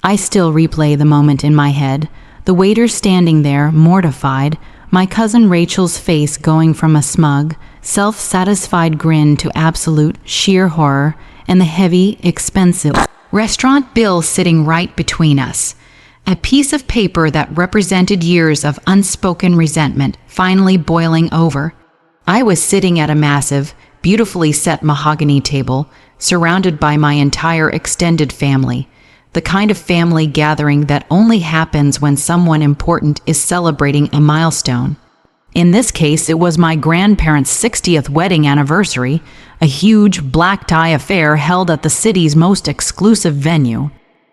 I still replay the moment in my head, the waiter standing there, mortified, my cousin Rachel's face going from a smug, self-satisfied grin to absolute, sheer horror, and the heavy, expensive restaurant bill sitting right between us. A piece of paper that represented years of unspoken resentment finally boiling over. I was sitting at a massive, beautifully set mahogany table, surrounded by my entire extended family, the kind of family gathering that only happens when someone important is celebrating a milestone. In this case, it was my grandparents' 60th wedding anniversary, a huge black-tie affair held at the city's most exclusive venue.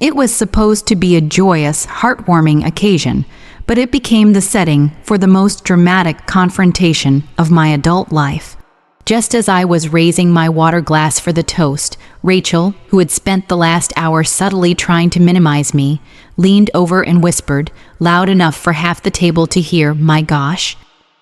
It was supposed to be a joyous, heartwarming occasion, but it became the setting for the most dramatic confrontation of my adult life. Just as I was raising my water glass for the toast, Rachel, who had spent the last hour subtly trying to minimize me, leaned over and whispered, loud enough for half the table to hear, "My gosh.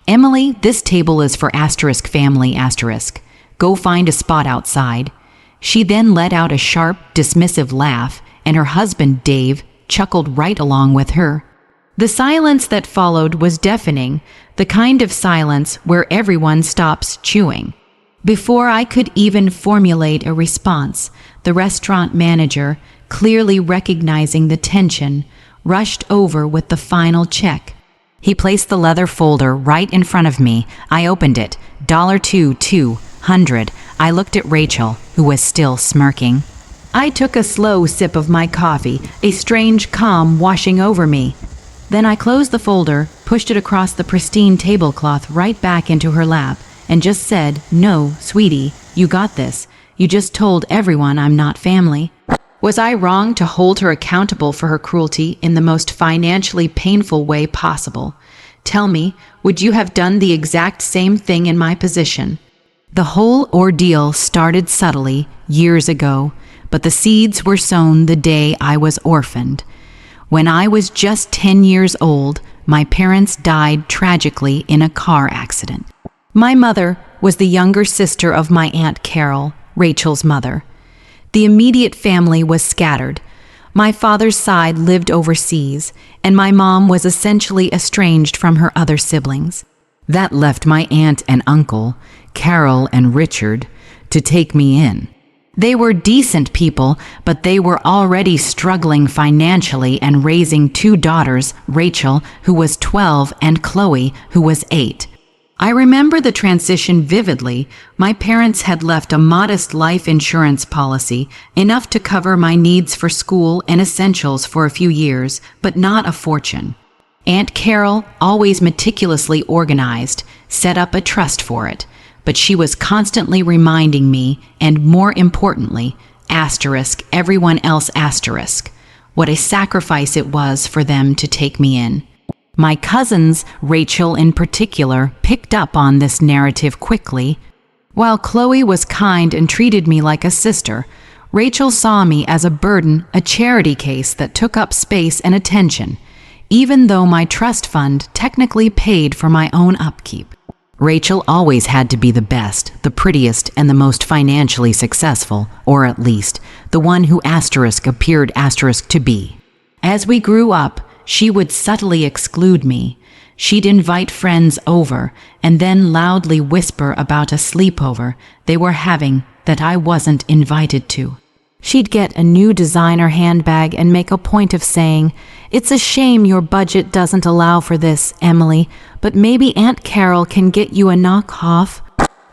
Emily, this table is for asterisk family asterisk. Go find a spot outside." She then let out a sharp, dismissive laugh, and her husband, Dave, chuckled right along with her. The silence that followed was deafening, the kind of silence where everyone stops chewing. Before I could even formulate a response, the restaurant manager, clearly recognizing the tension, rushed over with the final check. He placed the leather folder right in front of me. I opened it. $2,200. I looked at Rachel, who was still smirking. I took a slow sip of my coffee, a strange calm washing over me. Then I closed the folder, pushed it across the pristine tablecloth right back into her lap, and just said, "No, sweetie, you got this. You just told everyone I'm not family." Was I wrong to hold her accountable for her cruelty in the most financially painful way possible? Tell me, would you have done the exact same thing in my position? The whole ordeal started subtly, years ago, but the seeds were sown the day I was orphaned. When I was just 10 years old, my parents died tragically in a car accident. My mother was the younger sister of my Aunt Carol, Rachel's mother. The immediate family was scattered. My father's side lived overseas, and my mom was essentially estranged from her other siblings. That left my aunt and uncle, Carol and Richard, to take me in. They were decent people, but they were already struggling financially and raising two daughters, Rachel, who was 12, and Chloe, who was 8. I remember the transition vividly. My parents had left a modest life insurance policy, enough to cover my needs for school and essentials for a few years, but not a fortune. Aunt Carol, always meticulously organized, set up a trust for it, but she was constantly reminding me, and more importantly, everyone else, what a sacrifice it was for them to take me in. My cousins, Rachel in particular, picked up on this narrative quickly. While Chloe was kind and treated me like a sister, Rachel saw me as a burden, a charity case that took up space and attention, even though my trust fund technically paid for my own upkeep. Rachel always had to be the best, the prettiest, and the most financially successful, or at least, the one who appeared to be. As we grew up, she would subtly exclude me. She'd invite friends over, and then loudly whisper about a sleepover they were having that I wasn't invited to. She'd get a new designer handbag and make a point of saying, "It's a shame your budget doesn't allow for this, Emily, but maybe Aunt Carol can get you a knockoff."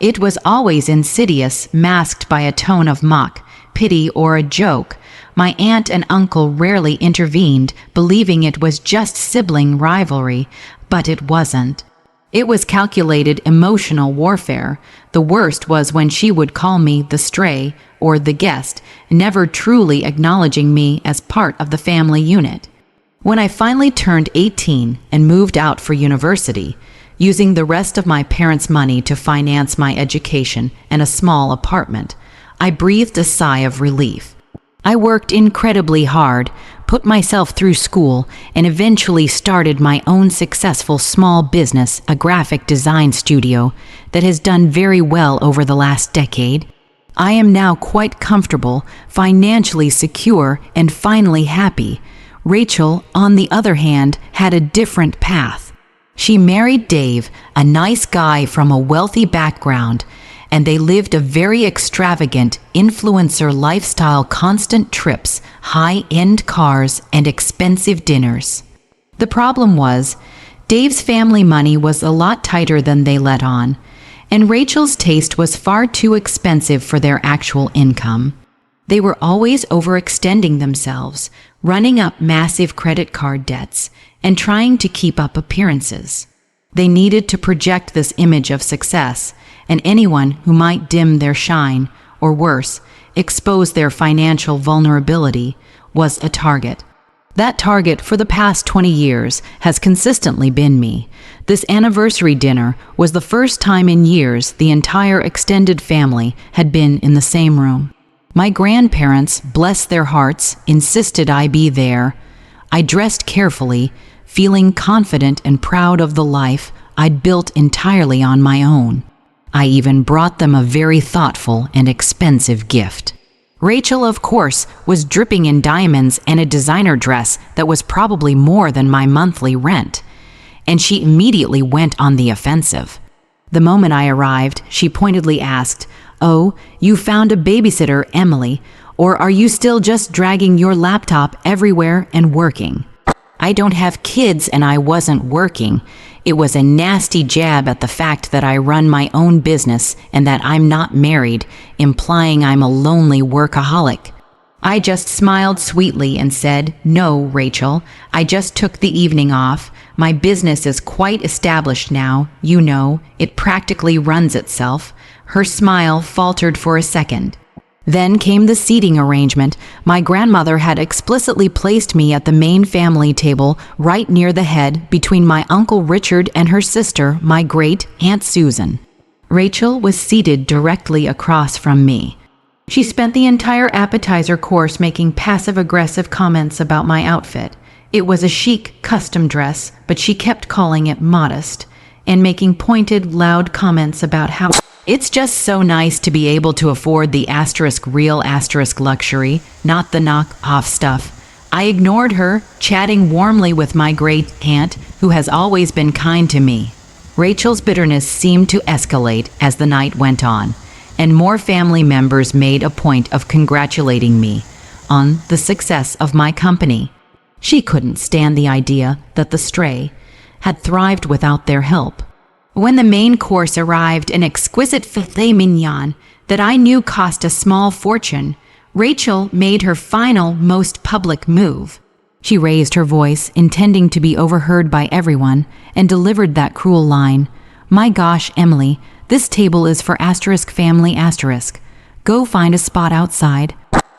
It was always insidious, masked by a tone of mock, pity, or a joke. My aunt and uncle rarely intervened, believing it was just sibling rivalry, but it wasn't. It was calculated emotional warfare. The worst was when she would call me the stray or the guest, never truly acknowledging me as part of the family unit. When I finally turned 18 and moved out for university, using the rest of my parents' money to finance my education and a small apartment, I breathed a sigh of relief. I worked incredibly hard, put myself through school, and eventually started my own successful small business, a graphic design studio, that has done very well over the last decade. I am now quite comfortable, financially secure, and finally happy. Rachel, on the other hand, had a different path. She married Dave, a nice guy from a wealthy background, and they lived a very extravagant, influencer lifestyle, constant trips, high-end cars, and expensive dinners. The problem was, Dave's family money was a lot tighter than they let on, and Rachel's taste was far too expensive for their actual income. They were always overextending themselves, running up massive credit card debts, and trying to keep up appearances. They needed to project this image of success, and anyone who might dim their shine, or worse, expose their financial vulnerability, was a target. That target for the past 20 years has consistently been me. This anniversary dinner was the first time in years the entire extended family had been in the same room. My grandparents, bless their hearts, insisted I be there. I dressed carefully, feeling confident and proud of the life I'd built entirely on my own. I even brought them a very thoughtful and expensive gift. Rachel, of course, was dripping in diamonds and a designer dress that was probably more than my monthly rent, and she immediately went on the offensive. The moment I arrived, she pointedly asked, "Oh, you found a babysitter, Emily, or are you still just dragging your laptop everywhere and working?" I don't have kids and I wasn't working. It was a nasty jab at the fact that I run my own business and that I'm not married, implying I'm a lonely workaholic. I just smiled sweetly and said, "No, Rachel, I just took the evening off. My business is quite established now. You know, it practically runs itself." Her smile faltered for a second. Then came the seating arrangement. My grandmother had explicitly placed me at the main family table right near the head between my Uncle Richard and her sister, my great Aunt Susan. Rachel was seated directly across from me. She spent the entire appetizer course making passive-aggressive comments about my outfit. It was a chic custom dress, but she kept calling it modest, and making pointed, loud comments about how it's just so nice to be able to afford the real luxury, not the knock-off stuff. I ignored her, chatting warmly with my great aunt, who has always been kind to me. Rachel's bitterness seemed to escalate as the night went on, and more family members made a point of congratulating me on the success of my company. She couldn't stand the idea that the Stray had thrived without their help. When the main course arrived, an exquisite filet mignon that I knew cost a small fortune, Rachel made her final, most public move. She raised her voice, intending to be overheard by everyone, and delivered that cruel line, "My gosh, Emily, this table is for family. Go find a spot outside."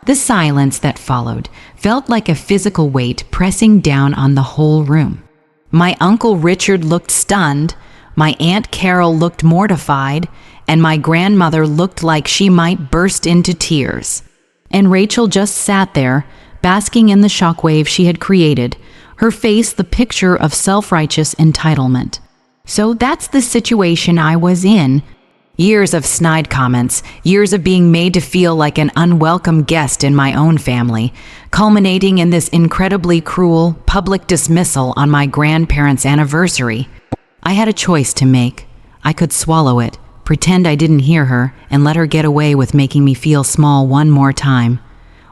The silence that followed felt like a physical weight pressing down on the whole room. My Uncle Richard looked stunned, my Aunt Carol looked mortified, and my grandmother looked like she might burst into tears. And Rachel just sat there, basking in the shockwave she had created, her face the picture of self-righteous entitlement. So that's the situation I was in. Years of snide comments, years of being made to feel like an unwelcome guest in my own family, culminating in this incredibly cruel public dismissal on my grandparents' anniversary. I had a choice to make. I could swallow it, pretend I didn't hear her, and let her get away with making me feel small one more time.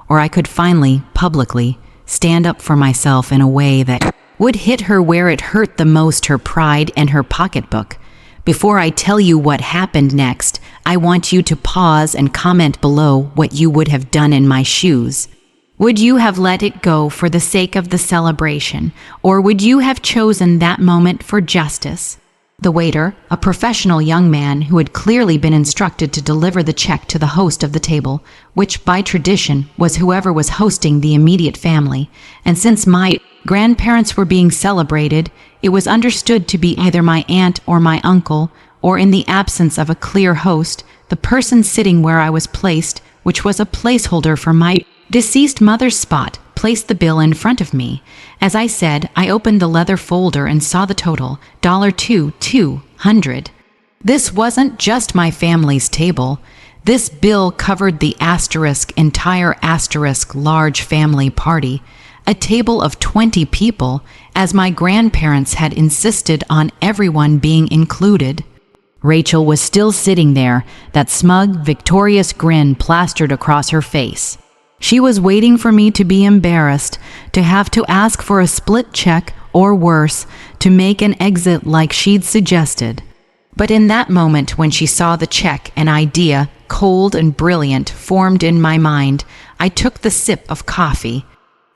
Or I could finally, publicly, stand up for myself in a way that would hit her where it hurt the most, her pride and her pocketbook. Before I tell you what happened next, I want you to pause and comment below what you would have done in my shoes. Would you have let it go for the sake of the celebration, or would you have chosen that moment for justice? The waiter, a professional young man who had clearly been instructed to deliver the check to the host of the table, which by tradition was whoever was hosting the immediate family, and since my grandparents were being celebrated, it was understood to be either my aunt or my uncle, or in the absence of a clear host, the person sitting where I was placed, which was a placeholder for my deceased mother's spot, placed the bill in front of me. As I said, I opened the leather folder and saw the total, $2,200. This wasn't just my family's table. This bill covered the entire large family party, a table of 20 people, as my grandparents had insisted on everyone being included. Rachel was still sitting there, that smug, victorious grin plastered across her face. She was waiting for me to be embarrassed, to have to ask for a split check, or worse, to make an exit like she'd suggested. But in that moment when she saw the check, an idea, cold and brilliant, formed in my mind. I took the sip of coffee.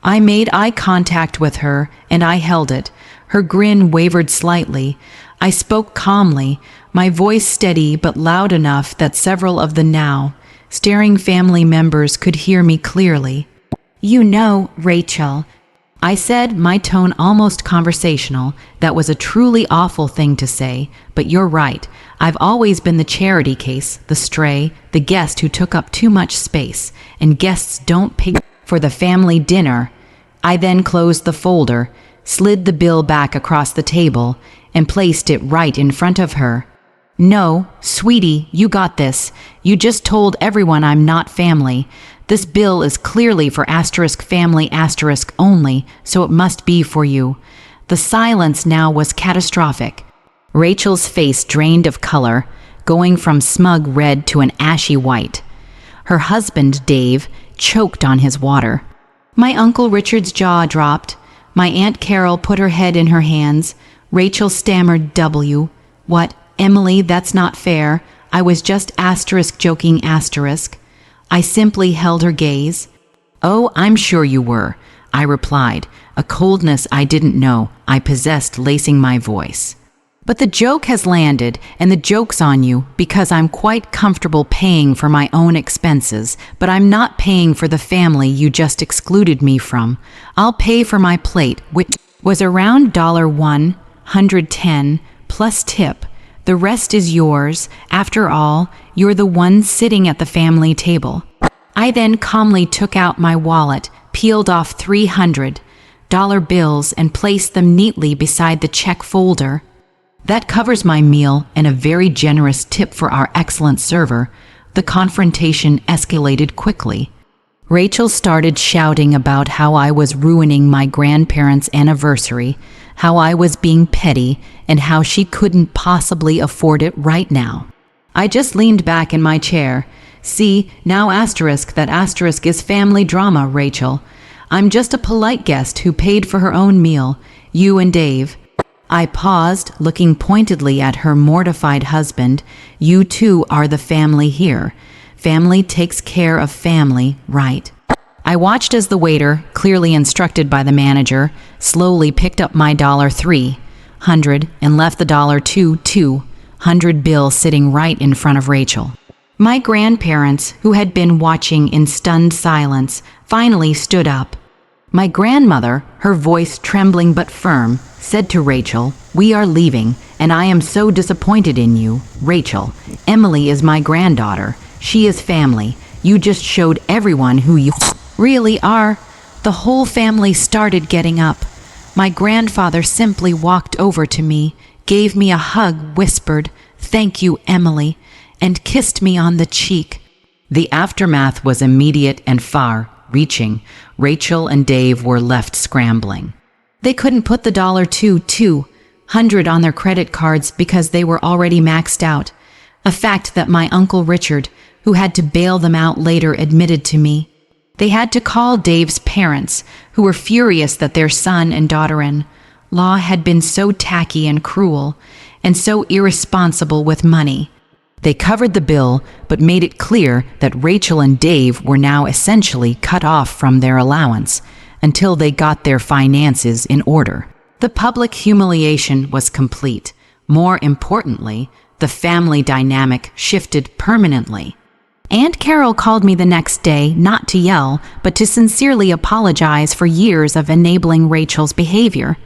I made eye contact with her, and I held it. Her grin wavered slightly. I spoke calmly, my voice steady but loud enough that several of the now staring family members could hear me clearly. "You know, Rachel," I said, my tone almost conversational. That was a truly awful thing to say, but you're right. I've always been the charity case, the stray, the guest who took up too much space, and guests don't pay for the family dinner. I then closed the folder, slid the bill back across the table, and placed it right in front of her. "No, sweetie, you got this. You just told everyone I'm not family. This bill is clearly for *family* only, so it must be for you." The silence now was catastrophic. Rachel's face drained of color, going from smug red to an ashy white. Her husband, Dave, choked on his water. My Uncle Richard's jaw dropped. My Aunt Carol put her head in her hands. Rachel stammered "What? Emily, that's not fair. I was just joking *. I simply held her gaze. "Oh, I'm sure you were," I replied, a coldness I didn't know I possessed lacing my voice. "But the joke has landed, and the joke's on you, because I'm quite comfortable paying for my own expenses, but I'm not paying for the family you just excluded me from. I'll pay for my plate, which was around $110 plus tip. The rest is yours. After all, you're the one sitting at the family table." I then calmly took out my wallet, peeled off $300 bills, and placed them neatly beside the check folder. "That covers my meal and a very generous tip for our excellent server." The confrontation escalated quickly. Rachel started shouting about how I was ruining my grandparents' anniversary, how I was being petty, and how she couldn't possibly afford it right now. I just leaned back in my chair. "See, now that is family drama, Rachel. I'm just a polite guest who paid for her own meal, you and Dave." I paused, looking pointedly at her mortified husband. "You two are the family here. Family takes care of family, right?" I watched as the waiter, clearly instructed by the manager, slowly picked up my $300 and left the $200 bill sitting right in front of Rachel. My grandparents, who had been watching in stunned silence, finally stood up. My grandmother, her voice trembling but firm, said to Rachel, "We are leaving, and I am so disappointed in you, Rachel. Emily is my granddaughter. She is family. You just showed everyone who you really are." The whole family started getting up. My grandfather simply walked over to me, gave me a hug, whispered, "Thank you, Emily," and kissed me on the cheek. The aftermath was immediate and far-reaching. Rachel and Dave were left scrambling. They couldn't put the $200 on their credit cards because they were already maxed out, a fact that my Uncle Richard, who had to bail them out later, admitted to me. They had to call Dave's parents, who were furious that their son and daughter-in-law had been so tacky and cruel, and so irresponsible with money. They covered the bill, but made it clear that Rachel and Dave were now essentially cut off from their allowance until they got their finances in order. The public humiliation was complete. More importantly, the family dynamic shifted permanently. Aunt Carol called me the next day, not to yell, but to sincerely apologize for years of enabling Rachel's behavior.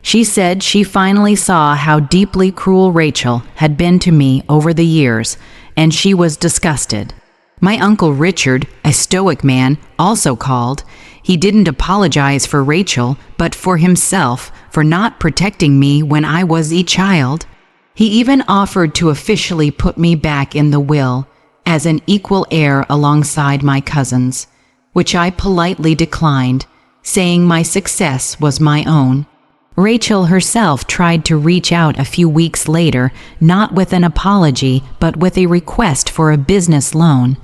She said she finally saw how deeply cruel Rachel had been to me over the years, and she was disgusted. My Uncle Richard, a stoic man, also called. He didn't apologize for Rachel, but for himself, for not protecting me when I was a child. He even offered to officially put me back in the will. as an equal heir alongside my cousins, which I politely declined, saying my success was my own. Rachel herself tried to reach out a few weeks later, not with an apology, but with a request for a business loan.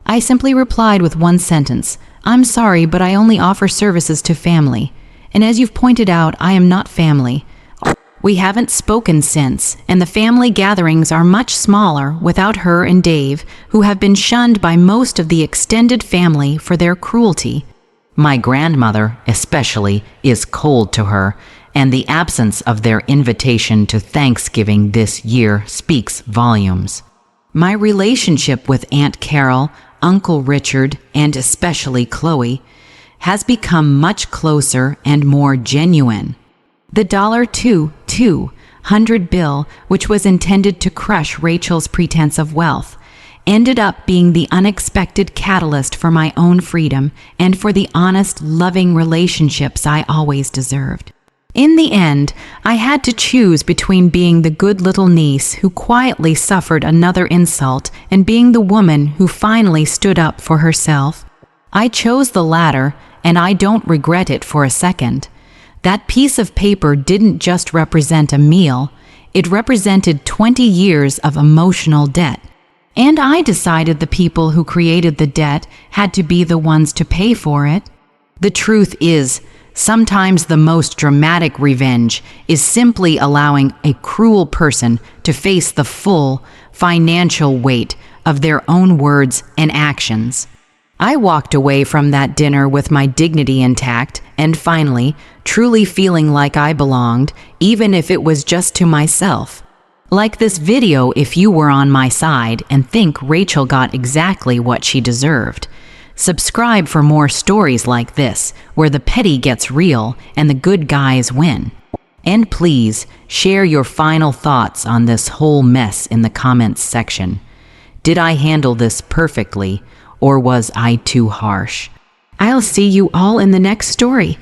I simply replied with one sentence, "I'm sorry, but I only offer services to family. And as you've pointed out, I am not family. We haven't spoken since, and the family gatherings are much smaller without her and Dave, who have been shunned by most of the extended family for their cruelty. My grandmother, especially, is cold to her, and the absence of their invitation to Thanksgiving this year speaks volumes. My relationship with Aunt Carol, Uncle Richard, and especially Chloe, has become much closer and more genuine. The $200 bill, which was intended to crush Rachel's pretense of wealth, ended up being the unexpected catalyst for my own freedom and for the honest, loving relationships I always deserved. In the end, I had to choose between being the good little niece who quietly suffered another insult and being the woman who finally stood up for herself. I chose the latter, and I don't regret it for a second. That piece of paper didn't just represent a meal, it represented 20 years of emotional debt. And I decided the people who created the debt had to be the ones to pay for it. The truth is, sometimes the most dramatic revenge is simply allowing a cruel person to face the full financial weight of their own words and actions. I walked away from that dinner with my dignity intact and finally, truly feeling like I belonged, even if it was just to myself. Like this video if you were on my side and think Rachel got exactly what she deserved. Subscribe for more stories like this, where the petty gets real and the good guys win. And please, share your final thoughts on this whole mess in the comments section. Did I handle this perfectly, or was I too harsh? I'll see you all in the next story.